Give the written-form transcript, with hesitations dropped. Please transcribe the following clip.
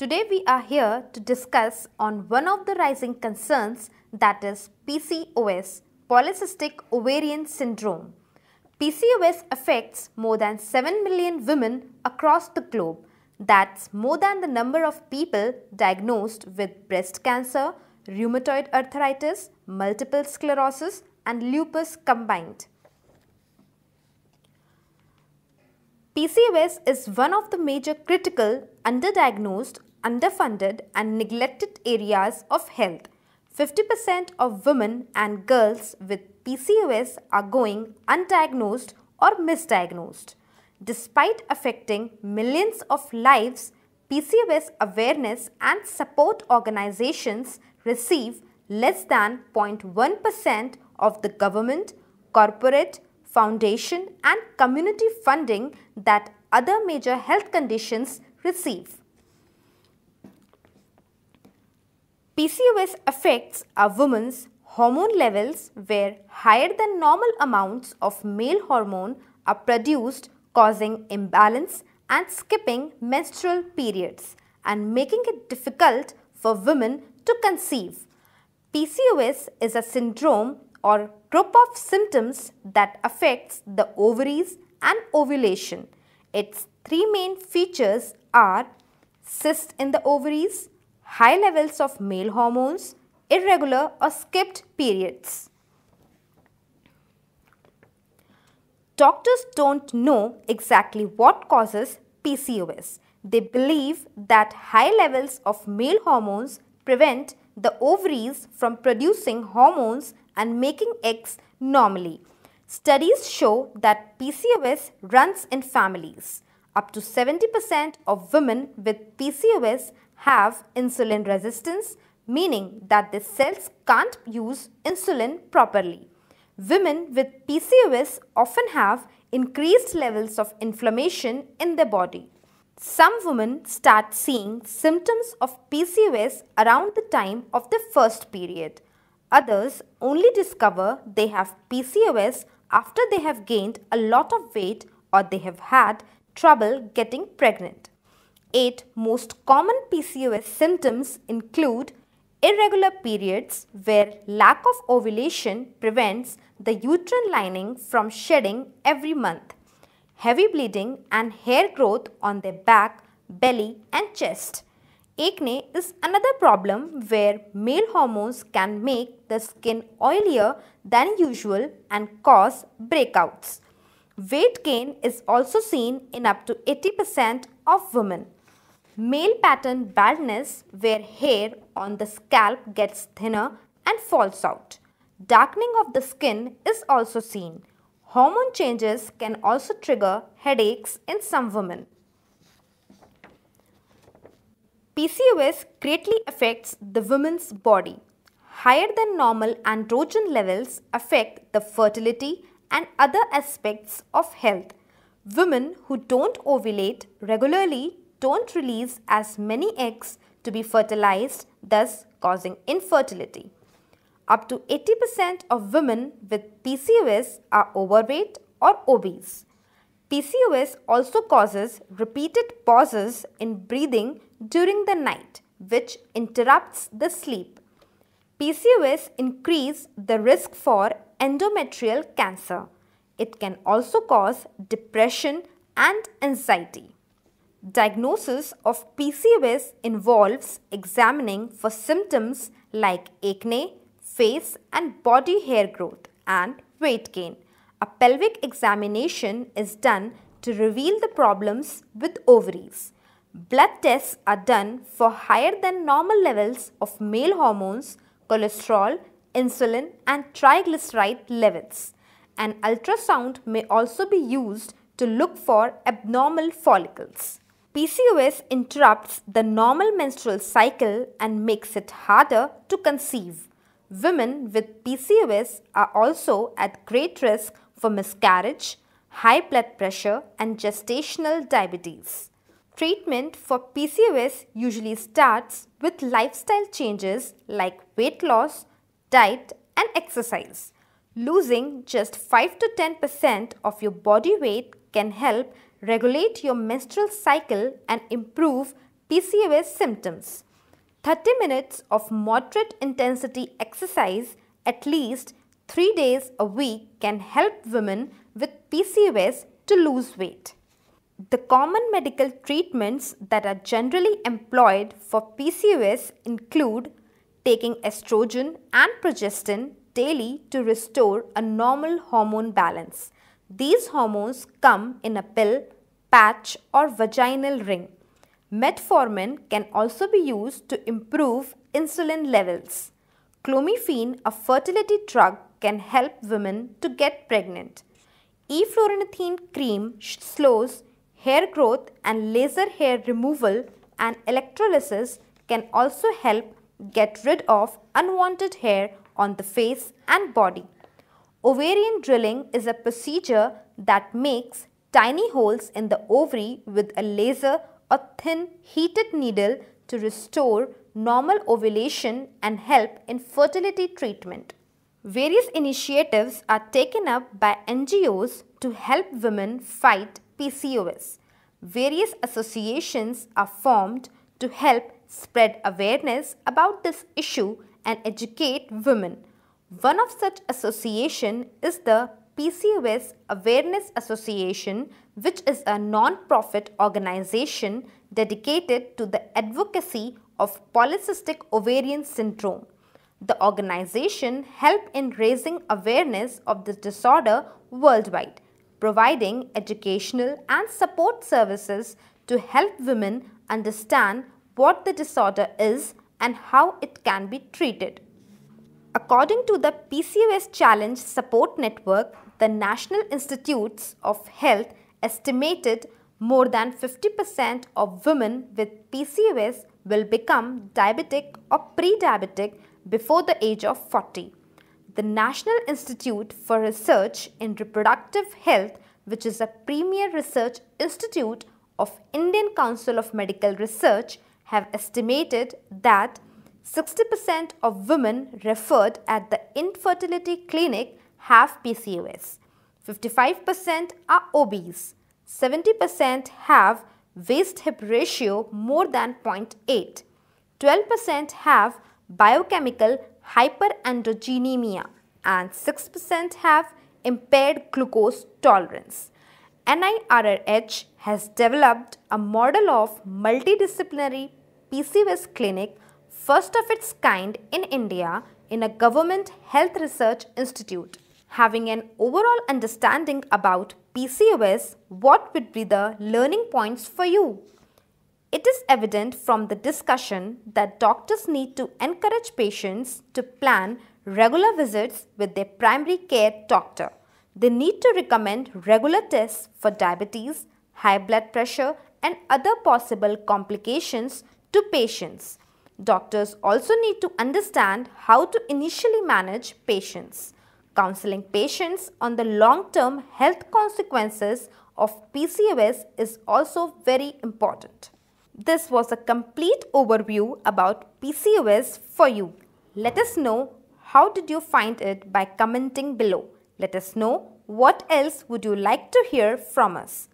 Today we are here to discuss on one of the rising concerns, that is PCOS, Polycystic Ovarian Syndrome. PCOS affects more than 7 million women across the globe. That's more than the number of people diagnosed with breast cancer, rheumatoid arthritis, multiple sclerosis and lupus combined. PCOS is one of the major critical, underdiagnosed, underfunded and neglected areas of health. 50% of women and girls with PCOS are going undiagnosed or misdiagnosed. Despite affecting millions of lives, PCOS awareness and support organizations receive less than 0.1% of the government, corporate, foundation and community funding that other major health conditions receive. PCOS affects a woman's hormone levels where higher than normal amounts of male hormone are produced, causing imbalance and skipping menstrual periods and making it difficult for women to conceive. PCOS is a syndrome or group of symptoms that affects the ovaries and ovulation. Its three main features are cysts in the ovaries, high levels of male hormones, irregular or skipped periods. Doctors don't know exactly what causes PCOS. They believe that high levels of male hormones prevent the ovaries from producing hormones and making eggs normally. Studies show that PCOS runs in families. Up to 70% of women with PCOS have insulin resistance, meaning that the cells can't use insulin properly. Women with PCOS often have increased levels of inflammation in their body. Some women start seeing symptoms of PCOS around the time of their first period. Others only discover they have PCOS after they have gained a lot of weight or they have had trouble getting pregnant. 8 most common PCOS symptoms include irregular periods where lack of ovulation prevents the uterine lining from shedding every month, heavy bleeding and hair growth on their back, belly and chest. Acne is another problem where male hormones can make the skin oilier than usual and cause breakouts. Weight gain is also seen in up to 80% of women. Male pattern baldness where hair on the scalp gets thinner and falls out. Darkening of the skin is also seen. Hormone changes can also trigger headaches in some women. PCOS greatly affects the woman's body. Higher than normal androgen levels affect the fertility and other aspects of health. Women who don't ovulate regularly don't release as many eggs to be fertilized, thus causing infertility. Up to 80% of women with PCOS are overweight or obese. PCOS also causes repeated pauses in breathing during the night, which interrupts the sleep. PCOS increases the risk for endometrial cancer. It can also cause depression and anxiety. Diagnosis of PCOS involves examining for symptoms like acne, face and body hair growth and weight gain. A pelvic examination is done to reveal the problems with ovaries. Blood tests are done for higher than normal levels of male hormones, cholesterol, insulin and triglyceride levels. An ultrasound may also be used to look for abnormal follicles. PCOS interrupts the normal menstrual cycle and makes it harder to conceive. Women with PCOS are also at great risk for miscarriage, high blood pressure and gestational diabetes. Treatment for PCOS usually starts with lifestyle changes like weight loss, diet and exercise. Losing just 5 to 10% of your body weight can help regulate your menstrual cycle and improve PCOS symptoms. 30 minutes of moderate intensity exercise at least 3 days a week can help women with PCOS to lose weight. The common medical treatments that are generally employed for PCOS include taking estrogen and progestin daily to restore a normal hormone balance. These hormones come in a pill, patch or vaginal ring. Metformin can also be used to improve insulin levels. Clomiphene, a fertility drug, can help women to get pregnant. Eflornithine cream slows hair growth, and laser hair removal and electrolysis can also help get rid of unwanted hair on the face and body. Ovarian drilling is a procedure that makes tiny holes in the ovary with a laser or thin heated needle to restore normal ovulation and help in fertility treatment. Various initiatives are taken up by NGOs to help women fight PCOS. Various associations are formed to help spread awareness about this issue and educate women. One of such association is the PCOS Awareness Association, which is a non-profit organization dedicated to the advocacy of polycystic ovarian syndrome. The organization helps in raising awareness of this disorder worldwide, providing educational and support services to help women understand what the disorder is and how it can be treated. According to the PCOS Challenge Support Network, the National Institutes of Health estimated more than 50% of women with PCOS will become diabetic or pre-diabetic before the age of 40. The National Institute for Research in Reproductive Health, which is a premier research institute of Indian Council of Medical Research, have estimated that 60% of women referred at the infertility clinic have PCOS. 55% are obese. 70% have waist-hip ratio more than 0.8. 12% have biochemical hyperandrogenemia and 6% have impaired glucose tolerance. NIRRH has developed a model of multidisciplinary PCOS clinic, first of its kind in India, in a government health research institute. Having an overall understanding about PCOS, what would be the learning points for you? It is evident from the discussion that doctors need to encourage patients to plan regular visits with their primary care doctor. They need to recommend regular tests for diabetes, high blood pressure and other possible complications to patients. Doctors also need to understand how to initially manage patients. Counseling patients on the long-term health consequences of PCOS is also very important. This was a complete overview about PCOS for you. Let us know how did you find it by commenting below. Let us know what else would you like to hear from us.